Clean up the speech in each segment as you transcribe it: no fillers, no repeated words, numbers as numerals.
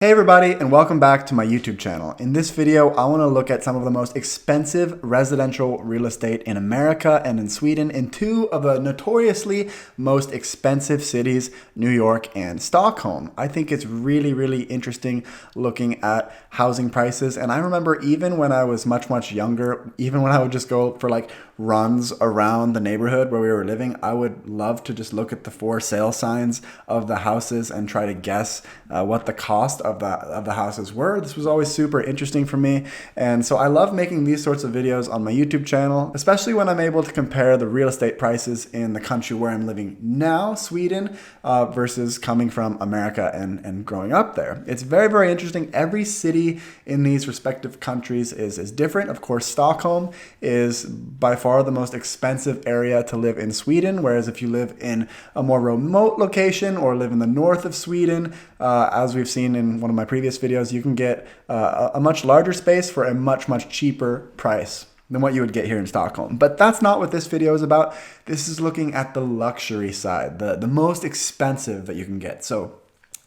Hey everybody, and welcome back to my YouTube channel. In this video, I want to look at some of the most expensive residential real estate in America and in Sweden in two of the notoriously most expensive cities, New York and Stockholm. I think it's really interesting looking at housing prices. And I remember even when I was much younger, even when I would just go for like runs around the neighborhood where we were living, I would love to just look at the for sale signs of the houses and try to guess what the cost of the houses were. This was always super interesting for me, and so I love making these sorts of videos on my YouTube channel, especially when I'm able to compare the real estate prices in the country where I'm living now, Sweden, versus coming from America and growing up there. It's very interesting. Every city in these respective countries is different. Of course, Stockholm is by far the most expensive area to live in Sweden, whereas if you live in a more remote location or live in the north of Sweden, as we've seen in one of my previous videos, you can get a much larger space for a much cheaper price than what you would get here in Stockholm. But that's not what this video is about. This is looking at the luxury side, the most expensive that you can get. So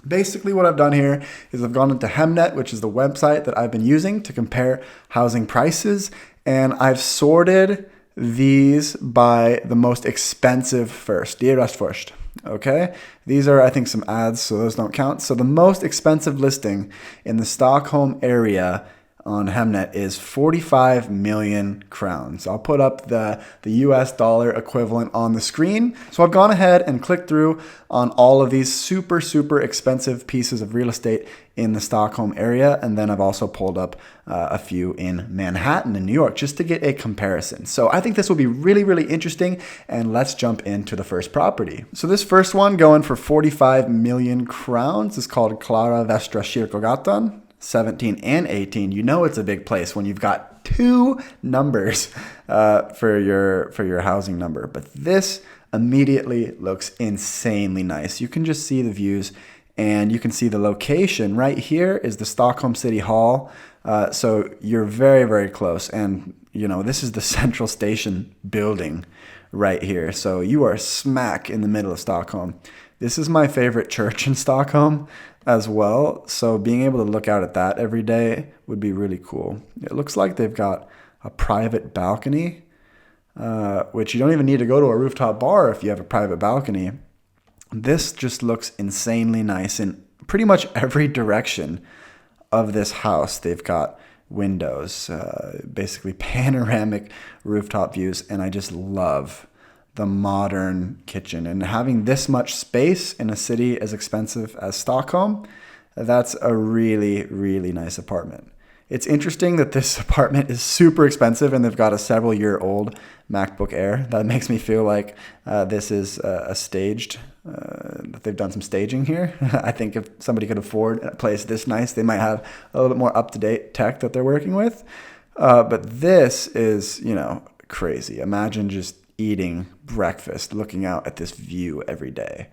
basically what I've done here is I've gone into Hemnet, which is the website that I've been using to compare housing prices, and I've sorted these by the most expensive first. Dearest first. Okay, these are, I think, some ads, so those don't count. So the most expensive listing in the Stockholm area on Hemnet is 45 million crowns. I'll put up the US dollar equivalent on the screen. So I've gone ahead and clicked through on all of these super expensive pieces of real estate in the Stockholm area, and then I've also pulled up a few in Manhattan and New York just to get a comparison. So I think this will be really interesting, and let's jump into the first property. So this first one going for 45 million crowns is called Klara Västra Kyrkogatan. 17 and 18. You know it's a big place when you've got two numbers for your housing number. But this immediately looks insanely nice. You can just see the views, and you can see the location. Right here is the Stockholm City Hall. So you're very close. And you know, this is the Central Station building right here. So you are smack in the middle of Stockholm. This is my favorite church in Stockholm as well. So being able to look out at that every day would be really cool. It looks like they've got a private balcony, which you don't even need to go to a rooftop bar if you have a private balcony. This just looks insanely nice in pretty much every direction of this house. They've got windows, basically panoramic rooftop views, and I just love the modern kitchen. And having this much space in a city as expensive as Stockholm, that's a really nice apartment. It's interesting that this apartment is super expensive and they've got a several-year-old MacBook Air. That makes me feel like this is a staged, that they've done some staging here. I think if somebody could afford a place this nice, they might have a little bit more up-to-date tech that they're working with. But this is, you know, crazy. Imagine just eating breakfast, looking out at this view every day.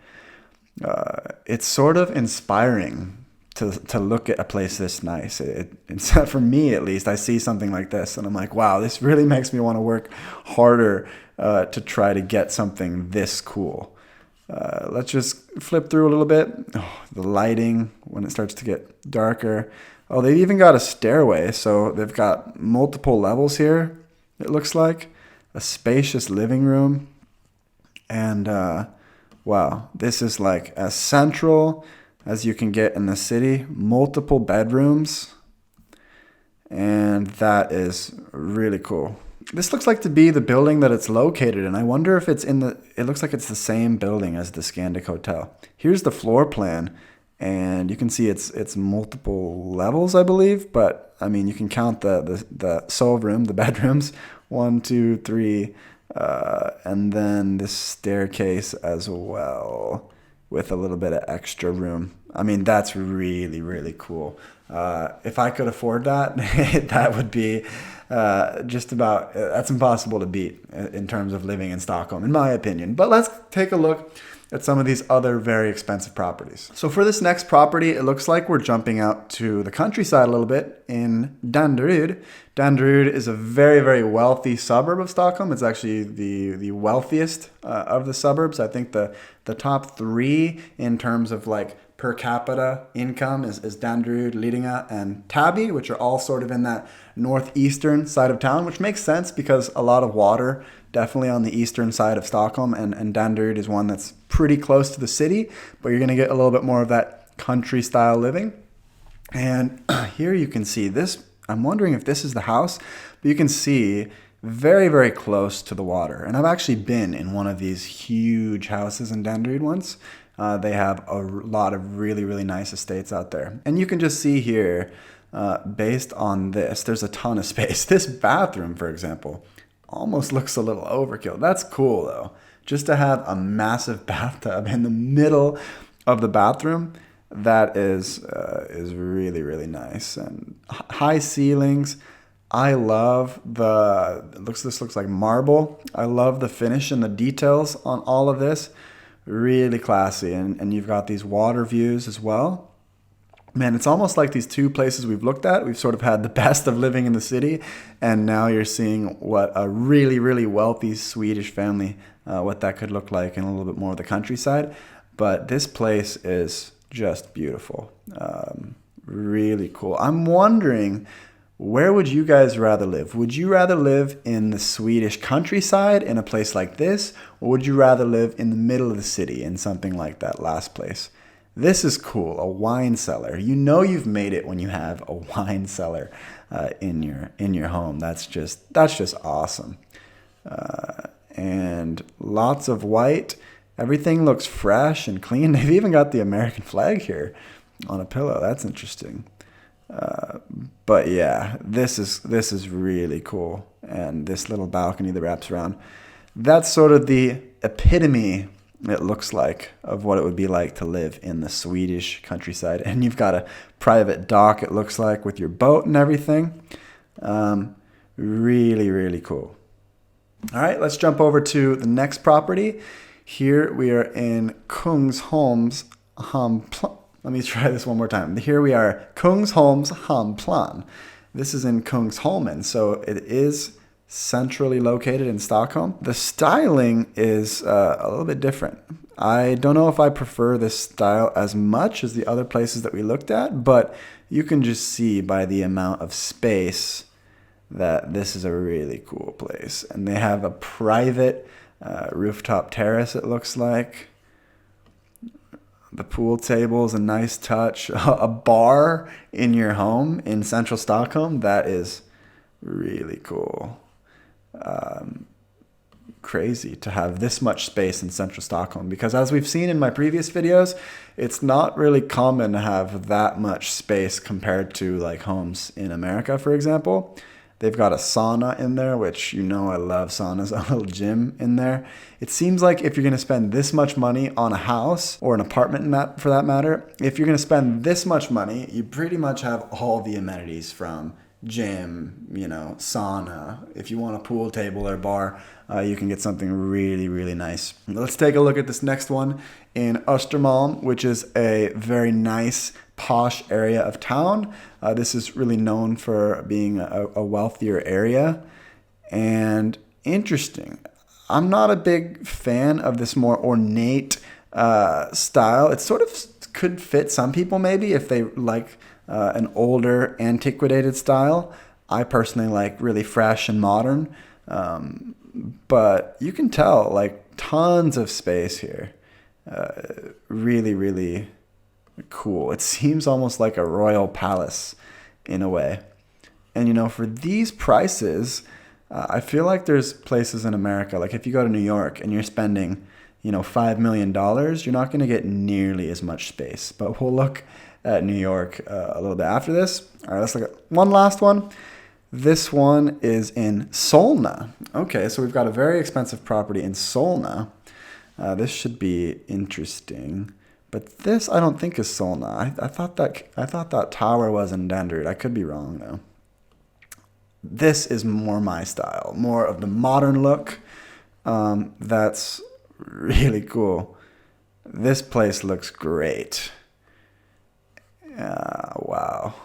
It's sort of inspiring to look at a place this nice. It's for me, at least. I see something like this and I'm like, wow, this really makes me want to work harder to try to get something this cool. Let's just flip through a little bit. Oh, the lighting when it starts to get darker. Oh, they've even got a stairway, so they've got multiple levels here, it looks like. A spacious living room, and wow, this is like as central as you can get in the city. Multiple bedrooms, and that is really cool. This looks like to be the building that it's located in. I wonder if it's in it looks like it's the same building as the Scandic Hotel. Here's the floor plan, and you can see it's multiple levels, I believe, but I mean, you can count the sole room, the bedrooms, 1, 2, 3, and then this staircase as well with a little bit of extra room. I mean, that's really cool. If I could afford that, that would be just about, that's impossible to beat in terms of living in Stockholm, in my opinion. But let's take a look at some of these other very expensive properties. So for this next property, it looks like we're jumping out to the countryside a little bit in Dandrud. Dandrud is a very wealthy suburb of Stockholm. It's actually the wealthiest of the suburbs. I think the top three in terms of like per capita income is Dandrud, Lidingö, and Täby, which are all sort of in that northeastern side of town, which makes sense because a lot of water definitely on the eastern side of Stockholm, and Dandrud is one that's pretty close to the city, but you're going to get a little bit more of that country style living. And here you can see this. I'm wondering if this is the house, but you can see very, very close to the water. And I've actually been in one of these huge houses in Dandrud once. They have a lot of really, really nice estates out there. And you can just see here, based on this, there's a ton of space. This bathroom, for example, almost looks a little overkill. That's cool, though. Just to have a massive bathtub in the middle of the bathroom, that is really, really nice. And high ceilings. I love this looks like marble. I love the finish and the details on all of this. Really classy. And you've got these water views as well. Man, it's almost like these two places we've looked at, we've sort of had the best of living in the city, and now you're seeing what a really, really wealthy Swedish family, what that could look like in a little bit more of the countryside. But this place is just beautiful. Really cool. I'm wondering, where would you guys rather live? Would you rather live in the Swedish countryside in a place like this, or would you rather live in the middle of the city in something like that last place? This is cool, a wine cellar. You know you've made it when you have a wine cellar in your home. That's just awesome. And lots of white. Everything looks fresh and clean. They've even got the American flag here on a pillow. That's interesting. But yeah, this is really cool. And this little balcony that wraps around, that's sort of the epitome, it looks like, of what it would be like to live in the Swedish countryside. And you've got a private dock, it looks like, with your boat and everything. Really, really cool. All right, let's jump over to the next property. Here we are in Kungsholms Hamplan. Let me try this one more time. Here we are, Kungsholms Hamplan. This is in Kungsholmen, so it is centrally located in Stockholm. The styling is a little bit different. I don't know if I prefer this style as much as the other places that we looked at, but you can just see by the amount of space that this is a really cool place. And they have a private rooftop terrace, it looks like. The pool table is a nice touch. A bar in your home in central Stockholm, that is really cool. Crazy to have this much space in central Stockholm, because as we've seen in my previous videos, it's not really common to have that much space compared to like homes in America, for example. They've got a sauna in there, which you know I love saunas, a little gym in there. It seems like if you're going to spend this much money on a house or an apartment in that, for that matter, if you're going to spend this much money, you pretty much have all the amenities from gym, sauna. If you want a pool table or bar, you can get something really, really nice. Let's take a look at this next one in Östermalm, which is a very nice, posh area of town. This is really known for being a wealthier area. And interesting. I'm not a big fan of this more ornate style. It sort of could fit some people maybe if they like an older, antiquated style. I personally like really fresh and modern. But you can tell, like, tons of space here. Really, really cool. It seems almost like a royal palace in a way. And, for these prices, I feel like there's places in America, like if you go to New York and you're spending, $5 million, you're not going to get nearly as much space. But we'll look at New York a little bit after this. All right, let's look at one last one. This one is in Solna. Okay, so we've got a very expensive property in Solna. This should be interesting. But this I don't think is Solna. I thought that tower was in Dandrud. I could be wrong though. This is more my style, more of the modern look. That's really cool. This place looks great. Wow.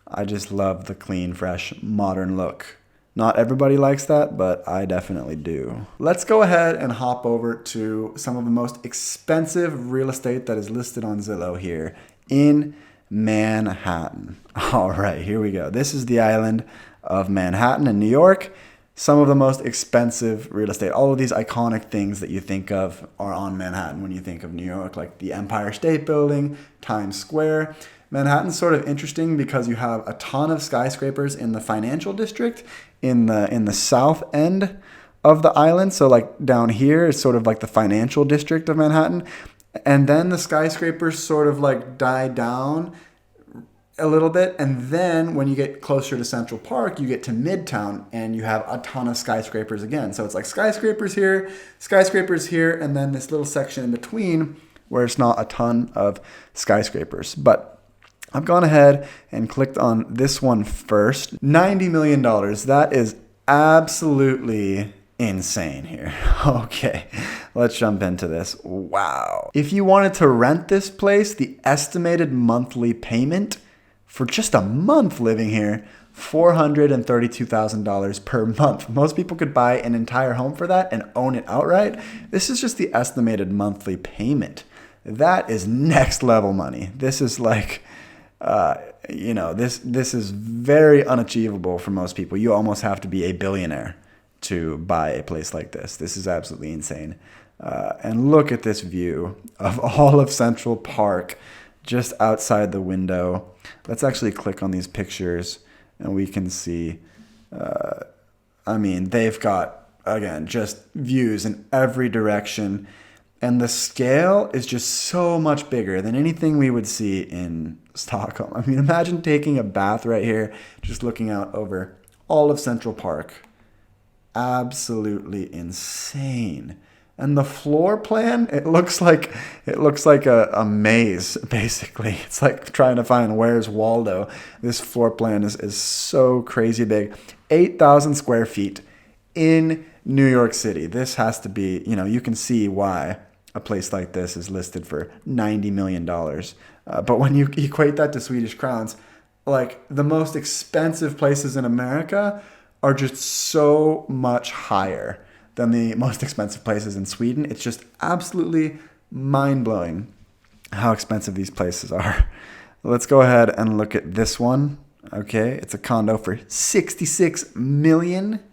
I just love the clean, fresh, modern look Not everybody likes that, but I definitely do. Let's go ahead and hop over to some of the most expensive real estate that is listed on Zillow here in Manhattan. All right, here we go. This is the island of Manhattan in New York. Some of the most expensive real estate. All of these iconic things that you think of are on Manhattan when you think of New York, like the Empire State Building, Times Square. Manhattan's sort of interesting because you have a ton of skyscrapers in the financial district, in the south end of the island. So like down here is sort of like the financial district of Manhattan. And then the skyscrapers sort of like die down a little bit, and then when you get closer to Central Park, you get to Midtown, and you have a ton of skyscrapers again. So it's like skyscrapers here, and then this little section in between where it's not a ton of skyscrapers. But I've gone ahead and clicked on this one first. $90 million. That is absolutely insane here. Okay, let's jump into this. Wow. If you wanted to rent this place, the estimated monthly payment for just a month living here, $432,000 per month. Most people could buy an entire home for that and own it outright. This is just the estimated monthly payment. That is next level money. This is like, this is very unachievable for most people. You almost have to be a billionaire to buy a place like this. This is absolutely insane. And look at this view of all of Central Park just outside the window. Let's actually click on these pictures and we can see, they've got, again, just views in every direction. And the scale is just so much bigger than anything we would see in Stockholm. I mean, imagine taking a bath right here, just looking out over all of Central Park. Absolutely insane. And the floor plan, it looks like a maze, basically. It's like trying to find where's Waldo. This floor plan is so crazy big. 8,000 square feet in New York City. This has to be, you can see why a place like this is listed for $90 million. But when you equate that to Swedish crowns, like the most expensive places in America are just so much higher than the most expensive places in Sweden. It's just absolutely mind-blowing how expensive these places are. Let's go ahead and look at this one. Okay, it's a condo for $66 million.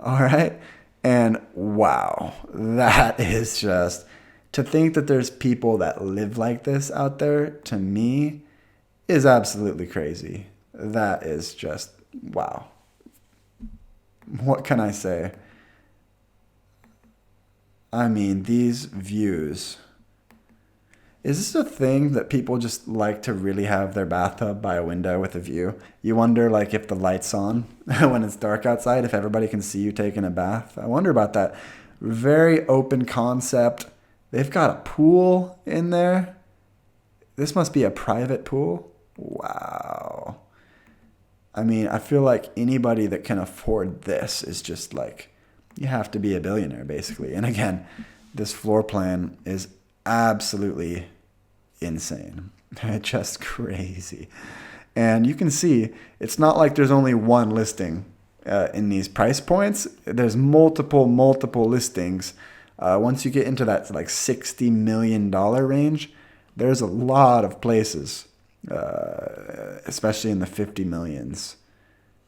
All right, and wow, that is just, to think that there's people that live like this out there, to me, is absolutely crazy. That is just, wow. What can I say? I mean, these views. Is this a thing that people just like to really have their bathtub by a window with a view? You wonder, like, if the light's on when it's dark outside, if everybody can see you taking a bath. I wonder about that. Very open concept. They've got a pool in there. This must be a private pool. Wow. I mean, I feel like anybody that can afford this is just like, you have to be a billionaire, basically. And again, this floor plan is absolutely insane. Just crazy. And you can see, it's not like there's only one listing in these price points. There's multiple listings. Once you get into that like $60 million range, there's a lot of places, especially in the 50 millions.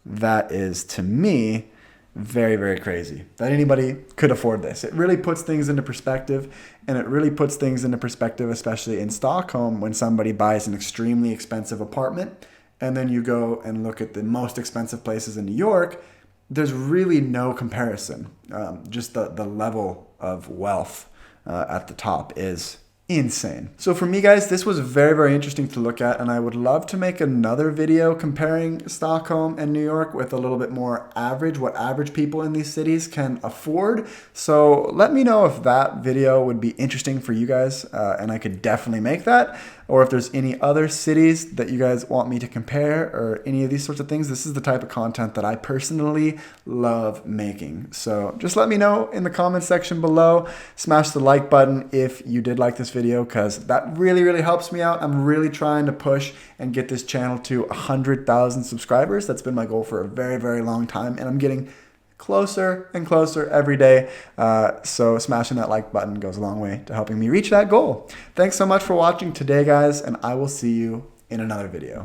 That is, to me, very, very crazy that anybody could afford this. It really puts things into perspective, and it really puts things into perspective, especially in Stockholm, when somebody buys an extremely expensive apartment, and then you go and look at the most expensive places in New York. There's really no comparison. Just the level of wealth at the top is insane. So for me, guys, this was very, very interesting to look at, and I would love to make another video comparing Stockholm and New York with a little bit more average, what average people in these cities can afford. So let me know if that video would be interesting for you guys, and I could definitely make that. or if there's any other cities that you guys want me to compare or any of these sorts of things. This is the type of content that I personally love making. So just let me know in the comments section below. Smash the like button if you did like this video, because that really, really helps me out. I'm really trying to push and get this channel to 100,000 subscribers. That's been my goal for a very, very long time, and I'm getting closer and closer every day. So smashing that like button goes a long way to helping me reach that goal. Thanks so much for watching today, guys, and I will see you in another video.